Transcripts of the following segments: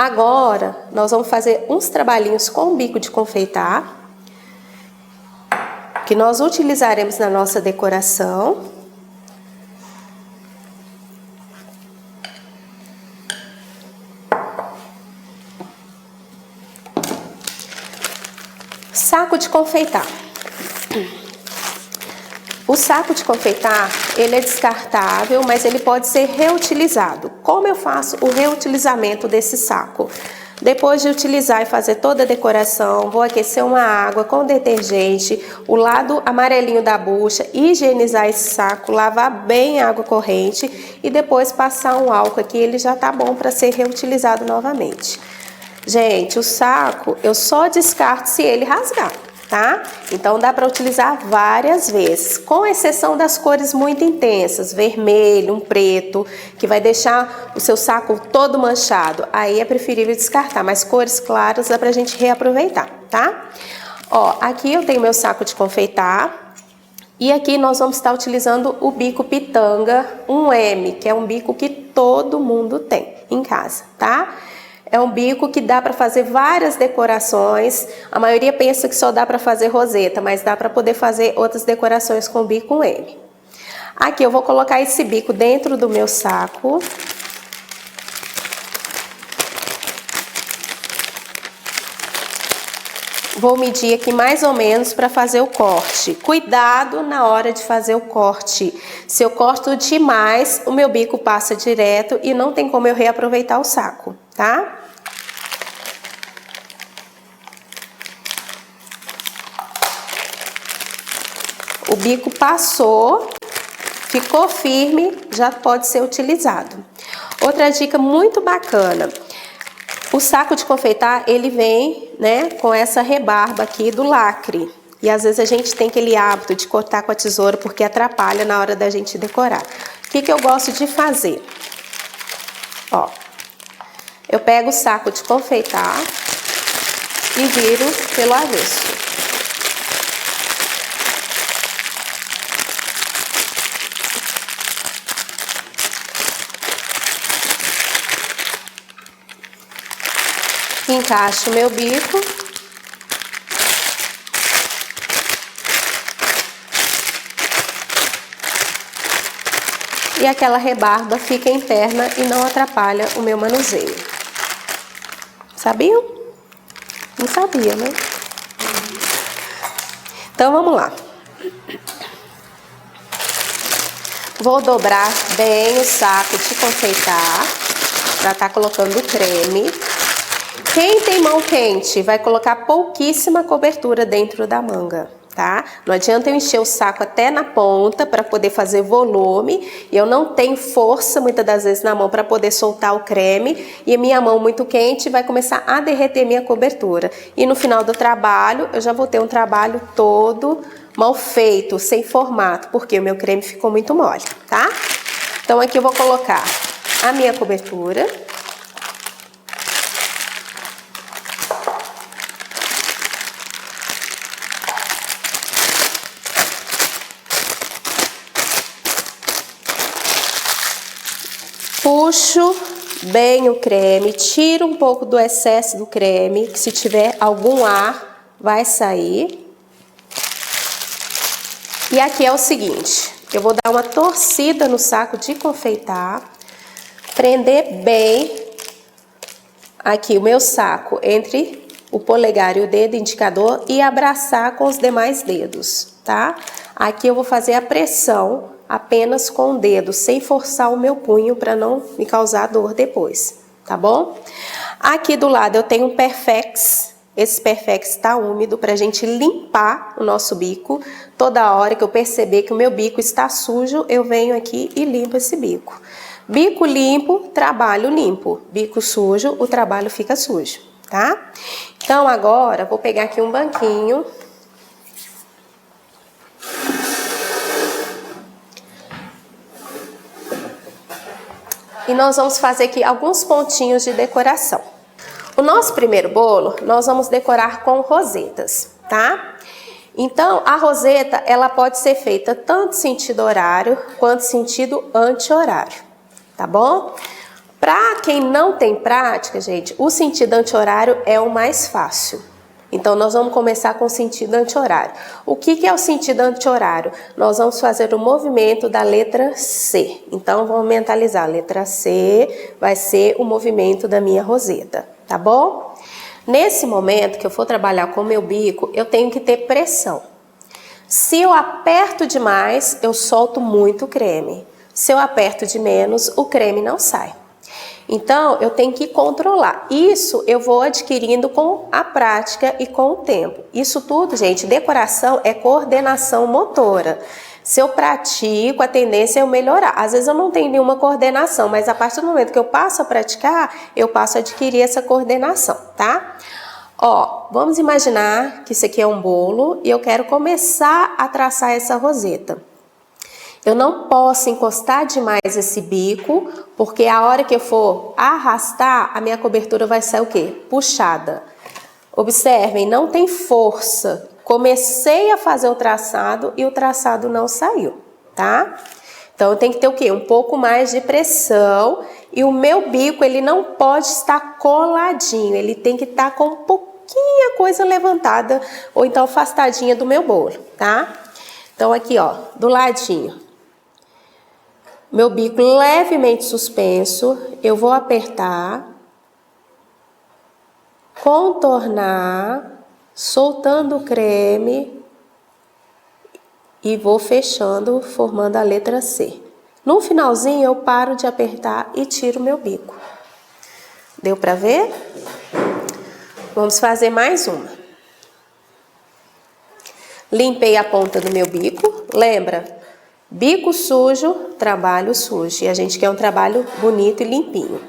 Agora, nós vamos fazer uns trabalhinhos com o bico de confeitar, que nós utilizaremos na nossa decoração. Saco de confeitar. O saco de confeitar, ele é descartável, mas ele pode ser reutilizado. Como eu faço o reutilizamento desse saco? Depois de utilizar e fazer toda a decoração, vou aquecer uma água com detergente, o lado amarelinho da bucha, higienizar esse saco, lavar bem a água corrente e depois passar um álcool aqui, ele já tá bom para ser reutilizado novamente. Gente, o saco eu só descarto se ele rasgar, tá? Então dá para utilizar várias vezes, com exceção das cores muito intensas, vermelho, um preto, que vai deixar o seu saco todo manchado. Aí é preferível descartar, mas cores claras dá pra gente reaproveitar, tá? Ó, aqui eu tenho meu saco de confeitar e aqui nós vamos estar utilizando o bico pitanga 1M, que é um bico que todo mundo tem em casa, tá? É um bico que dá para fazer várias decorações. A maioria pensa que só dá para fazer roseta, mas dá para poder fazer outras decorações com o bico M. Aqui eu vou colocar esse bico dentro do meu saco. Vou medir aqui mais ou menos para fazer o corte. Cuidado na hora de fazer o corte. Se eu corto demais, o meu bico passa direto e não tem como eu reaproveitar o saco, tá? O bico passou, ficou firme, já pode ser utilizado. Outra dica muito bacana. O saco de confeitar, ele vem, né, com essa rebarba aqui do lacre. E às vezes a gente tem aquele hábito de cortar com a tesoura porque atrapalha na hora da gente decorar. O que eu gosto de fazer? Ó, eu pego o saco de confeitar e viro pelo avesso. Encaixo o meu bico. E aquela rebarba fica interna e não atrapalha o meu manuseio. Sabiam? Não sabia, né? Então vamos lá. Vou dobrar bem o saco de confeitar para estar colocando o creme. Quem tem mão quente vai colocar pouquíssima cobertura dentro da manga, tá? Não adianta eu encher o saco até na ponta para poder fazer volume e eu não tenho força muitas das vezes na mão para poder soltar o creme e a minha mão muito quente vai começar a derreter minha cobertura. E no final do trabalho eu já vou ter um trabalho todo mal feito, sem formato, porque o meu creme ficou muito mole, tá? Então aqui eu vou colocar a minha cobertura. Puxo bem o creme, tiro um pouco do excesso do creme, que se tiver algum ar, vai sair. E aqui é o seguinte, eu vou dar uma torcida no saco de confeitar, prender bem aqui o meu saco entre o polegar e o dedo indicador e abraçar com os demais dedos, tá? Aqui eu vou fazer a pressão apenas com o dedo, sem forçar o meu punho para não me causar dor depois, tá bom? Aqui do lado eu tenho um Perfex. Esse Perfex está úmido para a gente limpar o nosso bico. Toda hora que eu perceber que o meu bico está sujo, eu venho aqui e limpo esse bico. Bico limpo, trabalho limpo. Bico sujo, o trabalho fica sujo, tá? Então agora vou pegar aqui um banquinho. E nós vamos fazer aqui alguns pontinhos de decoração. O nosso primeiro bolo, nós vamos decorar com rosetas, tá? Então, a roseta, ela pode ser feita tanto sentido horário, quanto sentido anti-horário, tá bom? Para quem não tem prática, gente, o sentido anti-horário é o mais fácil. Então, nós vamos começar com o sentido anti-horário. O que é o sentido anti-horário? Nós vamos fazer o movimento da letra C. Então, vamos mentalizar. A letra C vai ser o movimento da minha roseta, tá bom? Nesse momento que eu for trabalhar com o meu bico, eu tenho que ter pressão. Se eu aperto demais, eu solto muito creme. Se eu aperto de menos, o creme não sai. Então, eu tenho que controlar. Isso eu vou adquirindo com a prática e com o tempo. Isso tudo, gente, decoração é coordenação motora. Se eu pratico, a tendência é eu melhorar. Às vezes eu não tenho nenhuma coordenação, mas a partir do momento que eu passo a praticar, eu passo a adquirir essa coordenação, tá? Ó, vamos imaginar que isso aqui é um bolo e eu quero começar a traçar essa roseta. Eu não posso encostar demais esse bico, porque a hora que eu for arrastar, a minha cobertura vai sair o quê? Puxada. Observem, não tem força. Comecei a fazer o traçado e o traçado não saiu, tá? Então, eu tenho que ter o quê? Um pouco mais de pressão e o meu bico, ele não pode estar coladinho, ele tem que estar com um pouquinho coisa levantada ou então afastadinha do meu bolo, tá? Então, aqui, ó, do ladinho. Meu bico levemente suspenso, eu vou apertar, contornar, soltando o creme e vou fechando, formando a letra C. No finalzinho eu paro de apertar e tiro meu bico. Deu para ver? Vamos fazer mais uma. Limpei a ponta do meu bico, lembra? Bico sujo, trabalho sujo. E a gente quer um trabalho bonito e limpinho.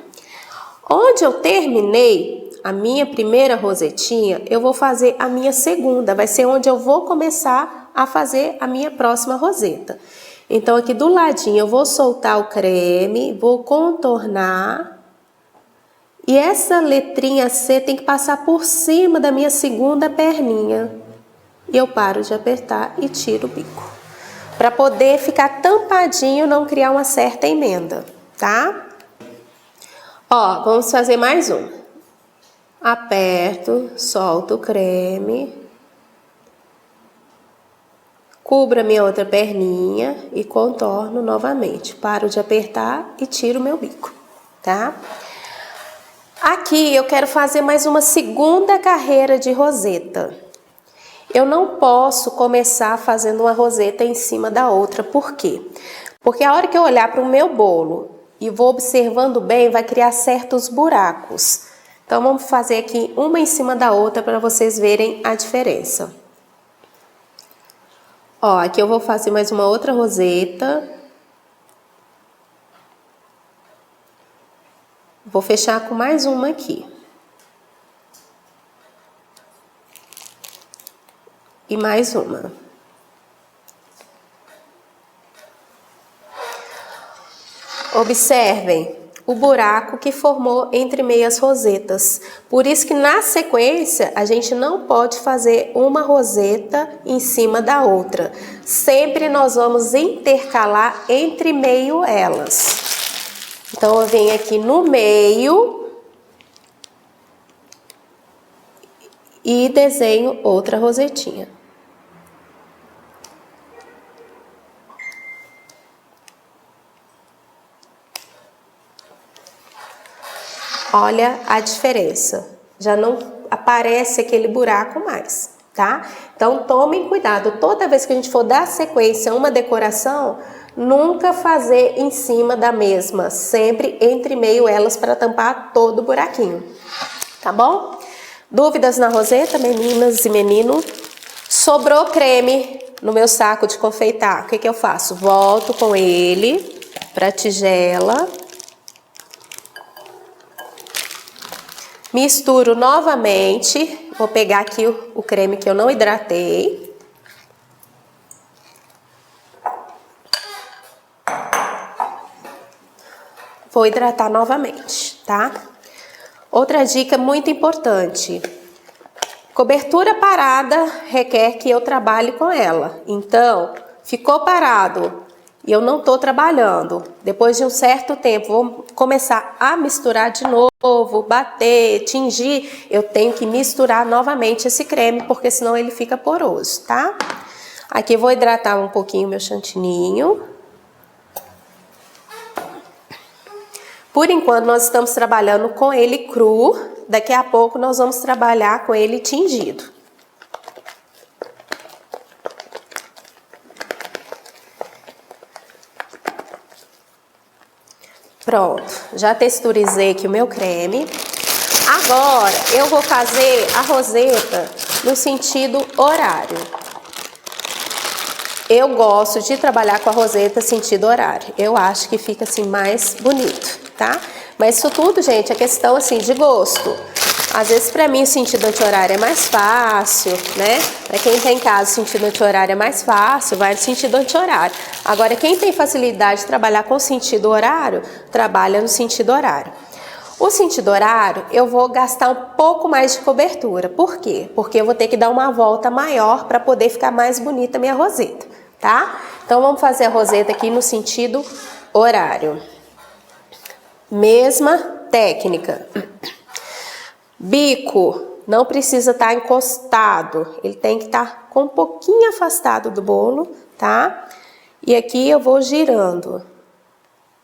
Onde eu terminei a minha primeira rosetinha, eu vou fazer a minha segunda. Vai ser onde eu vou começar a fazer a minha próxima roseta. Então, aqui do ladinho eu vou soltar o creme, vou contornar. E essa letrinha C tem que passar por cima da minha segunda perninha. E eu paro de apertar e tiro o bico. Para poder ficar tampadinho, não criar uma certa emenda, tá? Ó, vamos fazer mais um. Aperto, solto o creme. Cubro a minha outra perninha e contorno novamente. Paro de apertar e tiro o meu bico, tá? Aqui eu quero fazer mais uma segunda carreira de roseta. Eu não posso começar fazendo uma roseta em cima da outra. Por quê? Porque a hora que eu olhar para o meu bolo e vou observando bem, vai criar certos buracos. Então, vamos fazer aqui uma em cima da outra para vocês verem a diferença. Ó, aqui eu vou fazer mais uma outra roseta. Vou fechar com mais uma aqui. E mais uma. Observem o buraco que formou entre meias rosetas. Por isso que na sequência a gente não pode fazer uma roseta em cima da outra. Sempre nós vamos intercalar entre meio elas. Então eu venho aqui no meio e desenho outra rosetinha. Olha a diferença, já não aparece aquele buraco mais, tá? Então tomem cuidado, toda vez que a gente for dar sequência a uma decoração, nunca fazer em cima da mesma, sempre entre meio elas para tampar todo o buraquinho, tá bom? Dúvidas na roseta, meninas e menino? Sobrou creme no meu saco de confeitar, o que que eu faço? Volto com ele para a tigela. Misturo novamente, vou pegar aqui o creme que eu não hidratei. Vou hidratar novamente, tá? Outra dica muito importante. Cobertura parada requer que eu trabalhe com ela. Então, ficou parado e eu não estou trabalhando, depois de um certo tempo, vou começar a misturar de novo, bater, tingir, eu tenho que misturar novamente esse creme, porque senão ele fica poroso, tá? Aqui eu vou hidratar um pouquinho meu chantininho. Por enquanto nós estamos trabalhando com ele cru, daqui a pouco nós vamos trabalhar com ele tingido. Pronto, já texturizei aqui o meu creme. Agora eu vou fazer a roseta no sentido horário. Eu gosto de trabalhar com a roseta sentido horário. Eu acho que fica assim mais bonito, tá? Mas isso tudo, gente, é questão assim de gosto. Às vezes pra mim o sentido anti-horário é mais fácil, né? Pra quem tem em casa o sentido anti-horário é mais fácil, vai no sentido anti-horário. Agora quem tem facilidade de trabalhar com sentido horário, trabalha no sentido horário. O sentido horário, eu vou gastar um pouco mais de cobertura. Por quê? Porque eu vou ter que dar uma volta maior para poder ficar mais bonita a minha roseta, tá? Então, vamos fazer a roseta aqui no sentido horário. Mesma técnica. Bico não precisa estar encostado, ele tem que estar com um pouquinho afastado do bolo, tá? E aqui eu vou girando,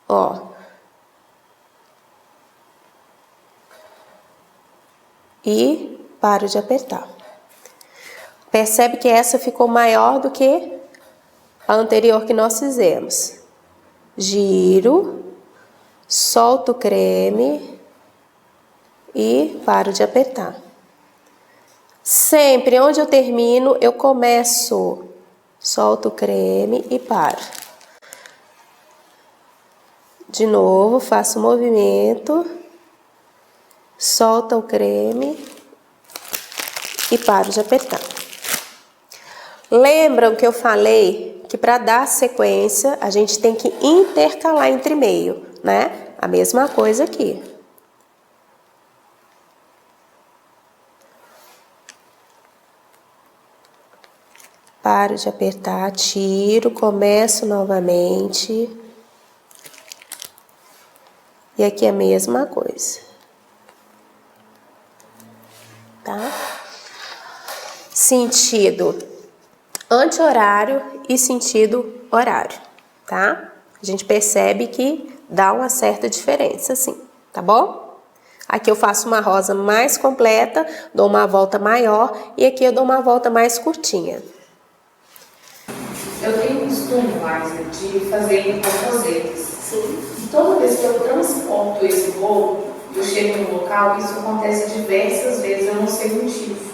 ó. E paro de apertar. Percebe que essa ficou maior do que a anterior que nós fizemos. Giro, solto o creme e paro de apertar. Sempre onde eu termino, eu começo, solto o creme e paro. De novo, faço o movimento. Solta o creme e paro de apertar. Lembram que eu falei que para dar sequência a gente tem que intercalar entre meio, né? A mesma coisa aqui. Paro de apertar, tiro, começo novamente. E aqui é a mesma coisa. Tá? Sentido anti-horário e sentido horário, tá? A gente percebe que dá uma certa diferença, assim, tá bom? Aqui eu faço uma rosa mais completa, dou uma volta maior e aqui eu dou uma volta mais curtinha. Eu tenho o costume, Márcia, de fazer as rosetas. Sim. E toda vez que eu transporto esse bolo, eu chego no local, isso acontece diversas vezes, eu não sei o motivo.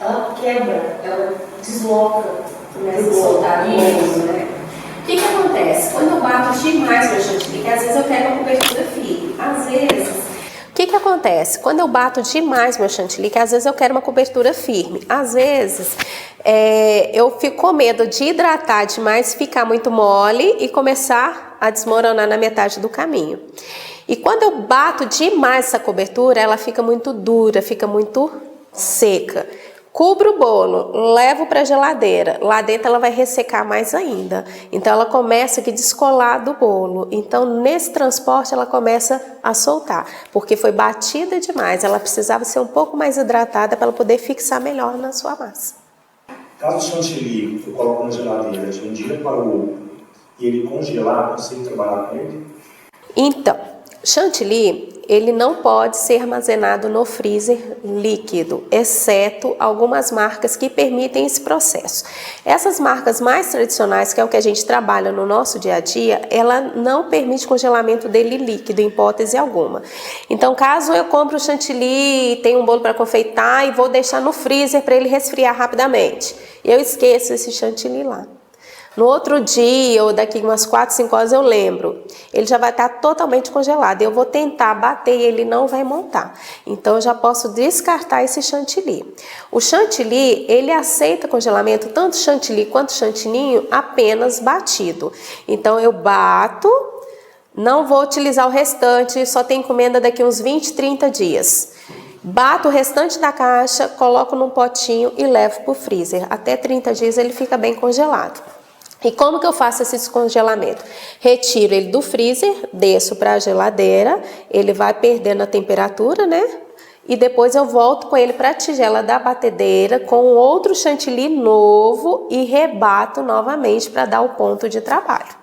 Ela quebra, ela desloca. Começa a soltar isso, né? O que acontece? Quando eu bato demais meu chantilly, que às vezes eu quero uma cobertura firme, às vezes... O que acontece? Quando eu bato demais meu chantilly, que às vezes eu quero uma cobertura firme, às vezes eu fico com medo de hidratar demais, ficar muito mole e começar a desmoronar na metade do caminho. E quando eu bato demais essa cobertura, ela fica muito dura, fica muito seca. Cubro o bolo, levo para a geladeira. Lá dentro ela vai ressecar mais ainda. Então ela começa a descolar do bolo. Então nesse transporte ela começa a soltar, porque foi batida demais. Ela precisava ser um pouco mais hidratada para ela poder fixar melhor na sua massa. Caso o chantilly eu coloco na geladeira de um dia para o outro e ele congelar, consigo trabalhar com ele? Então, chantilly, ele não pode ser armazenado no freezer líquido, exceto algumas marcas que permitem esse processo. Essas marcas mais tradicionais, que é o que a gente trabalha no nosso dia a dia, ela não permite congelamento dele líquido, em hipótese alguma. Então, caso eu compre o chantilly, tenho um bolo para confeitar e vou deixar no freezer para ele resfriar rapidamente, eu esqueço esse chantilly lá. No outro dia, ou daqui umas 4, 5 horas eu lembro, ele já vai estar totalmente congelado. Eu vou tentar bater e ele não vai montar. Então eu já posso descartar esse chantilly. O chantilly, ele aceita congelamento, tanto chantilly quanto chantininho, apenas batido. Então eu bato, não vou utilizar o restante, só tem encomenda daqui uns 20, 30 dias. Bato o restante da caixa, coloco num potinho e levo para o freezer. Até 30 dias ele fica bem congelado. E como que eu faço esse descongelamento? Retiro ele do freezer, desço para a geladeira, ele vai perdendo a temperatura, né? E depois eu volto com ele para a tigela da batedeira com outro chantilly novo e rebato novamente para dar o ponto de trabalho.